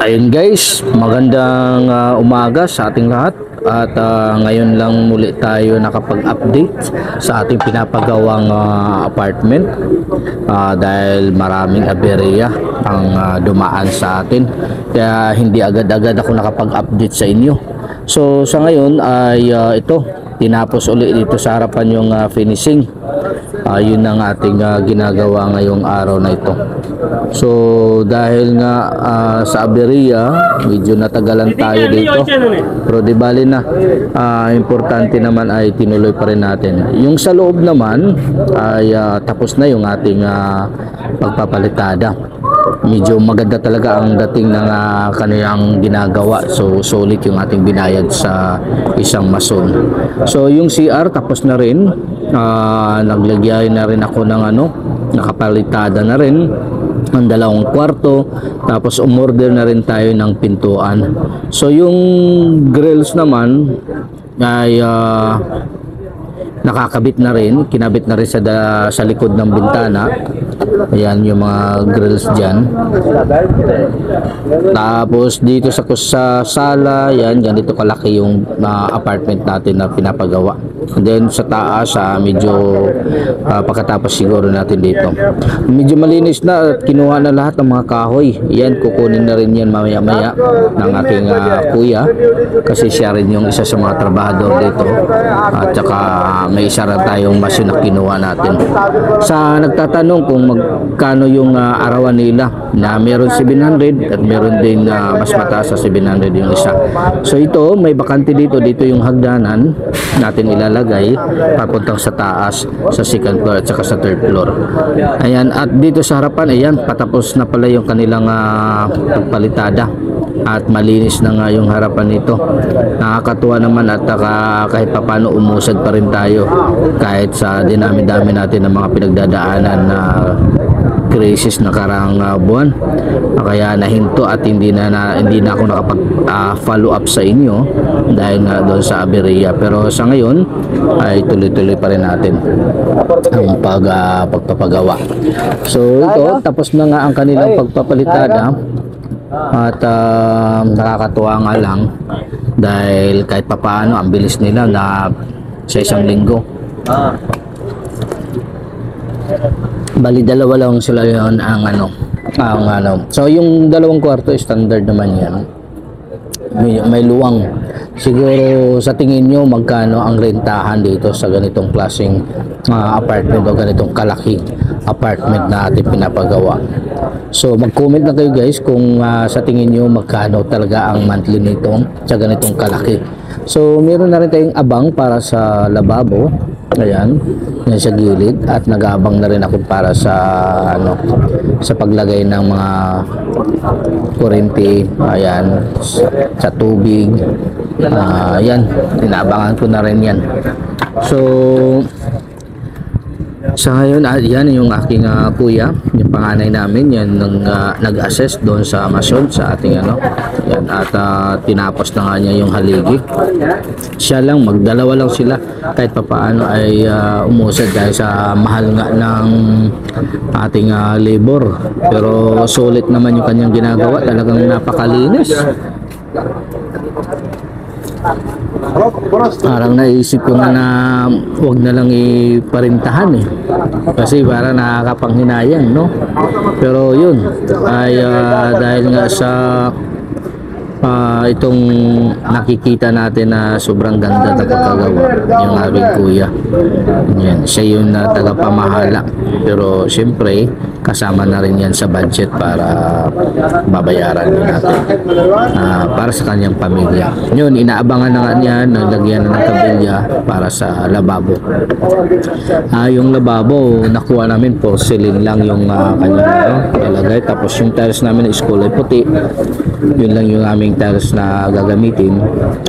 Ayun guys, magandang umaga sa ating lahat at ngayon lang muli tayo nakapag-update sa ating pinapagawang apartment dahil maraming aberya ang dumaan sa atin kaya hindi agad-agad ako nakapag-update sa inyo. So sa ngayon ay ito, tinapos ulit dito sa harapan yung finishing. Yun ang ating ginagawa ngayong araw na ito. So dahil nga sa aberya, medyo natagalan tayo dito. Pero di bali na, importante naman ay tinuloy pa rin natin. Yung sa loob naman ay tapos na yung ating pagpapalitada. Medyo maganda talaga ang dating ng kaniyang ginagawa. So solid yung ating binayad sa isang mason. So yung CR tapos na rin. Naglagay na rin ako ng nakapalitada na rin ang dalawang kwarto, tapos umorder na rin tayo ng pintuan. So yung grills naman ay nakakabit na rin, kinabit na rin sa likod ng bintana. Ayan yung mga grills dyan. Tapos dito sa sala, yan ganito kalaki yung apartment natin na pinapagawa. And then sa taas, medyo pagkatapos siguro natin dito. Medyo malinis na at kinuha na lahat ng mga kahoy. Yan, kukunin na rin yan mamaya-maya ng aking kuya. Kasi siya rin yung isa sa mga trabahador dito. At saka may isa rin tayong machine na kinuha natin. Sa nagtatanong kung magkano yung arawan nila, na meron 700 at meron din mas mataas sa 700 yung isa. So ito, may bakante dito yung hagdanan natin ilalagay papuntang sa taas sa second floor at saka sa third floor. Ayan, at dito sa harapan, ayan, patapos na pala yung kanilang pagpalitada at malinis na nga yung harapan nito. Nakakatuwa naman at kahit papano umusad pa rin tayo kahit sa dinami-dami natin ng mga pinagdadaanan na crisis na karang buwan. Kaya nahinto at hindi na ako nakapag follow up sa inyo dahil nga doon sa aberya. Pero sa ngayon ay tuloy-tuloy pa rin natin ang pagpapagawa. So ito, tapos na nga ang kanilang pagpapalitada at nakakatuwa nga lang dahil kahit papaano ang bilis nila na sa isang linggo. Bali dalawa lang sila yon ang So yung dalawang kwarto standard naman yan. May luwang. Siguro sa tingin nyo magkano ang rentahan dito sa ganitong klaseng apartment o ganitong kalaki apartment na ating pinapagawa. So mag-comment na kayo guys kung sa tingin nyo magkano talaga ang monthly nito sa ganitong kalaki. So meron na rin tayong abang para sa lababo. Ayan, yan sa gilid, at nag-aabang na rin ako para sa sa paglagay ng mga kuryente, ayan, sa tubig. Yan, inaabangan ko na rin yan. So sa ngayon, yan yung aking kuya, yung panganay namin, yan nag-assess doon sa Amazon sa ating yan, at tinapos na nga niya yung haligi. Siya lang, magdalawa lang sila kahit papaano ay umusad dahil sa mahal nga ng ating labor. Pero sulit naman yung kanyang ginagawa, talagang napakalinis. Parang naisip ko na wag na lang iparintahan kasi para nakakapanghinayang, no? Pero yun ay dahil nga sa itong nakikita natin na sobrang ganda na pagkagawa yung aking kuya. Yan, siya yung tagapamahala, pero siyempre kasama na rin yan sa budget para babayaran din natin para sa kanyang pamilya. Yun, inaabangan na nga niya, naglagyan na ng kabilya para sa lababo. Yung lababo nakuha namin porcelain lang yung kanyang nalagay, tapos yung tiles namin is kulay puti. Yun lang yung aming tiles na gagamitin.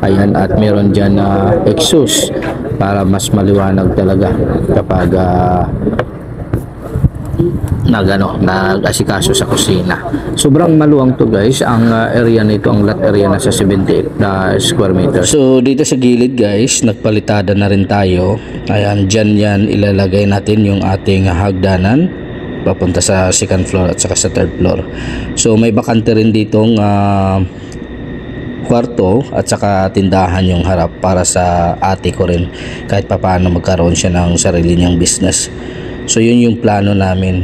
Ayan, at meron dyan exhaust para mas maliwanag talaga kapag nag-asikaso sa kusina. Sobrang maluwang to guys. Ang area nito, ang lot area na sa 78 square meters. So dito sa gilid guys, nagpalitada na rin tayo. Ayan, dyan yan ilalagay natin yung ating hagdanan. papunta sa second floor at saka sa third floor. So may bakante rin ditong kwarto at saka tindahan yung harap para sa ate ko rin, kahit papaano magkaroon siya ng sarili niyang business. So yun yung plano namin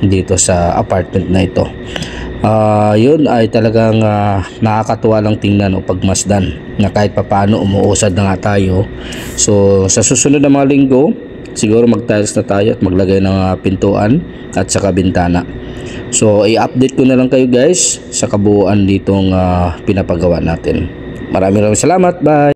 dito sa apartment na ito. Yun ay talagang nakakatuwa lang tingnan o pagmasdan na kahit papaano umuusad na nga tayo. So sa susunod na mga linggo siguro mag-tiles na tayo at maglagay ng pintuan at saka bintana. So i-update ko na lang kayo guys sa kabuuan ditong pinapagawa natin. Maraming salamat. Bye.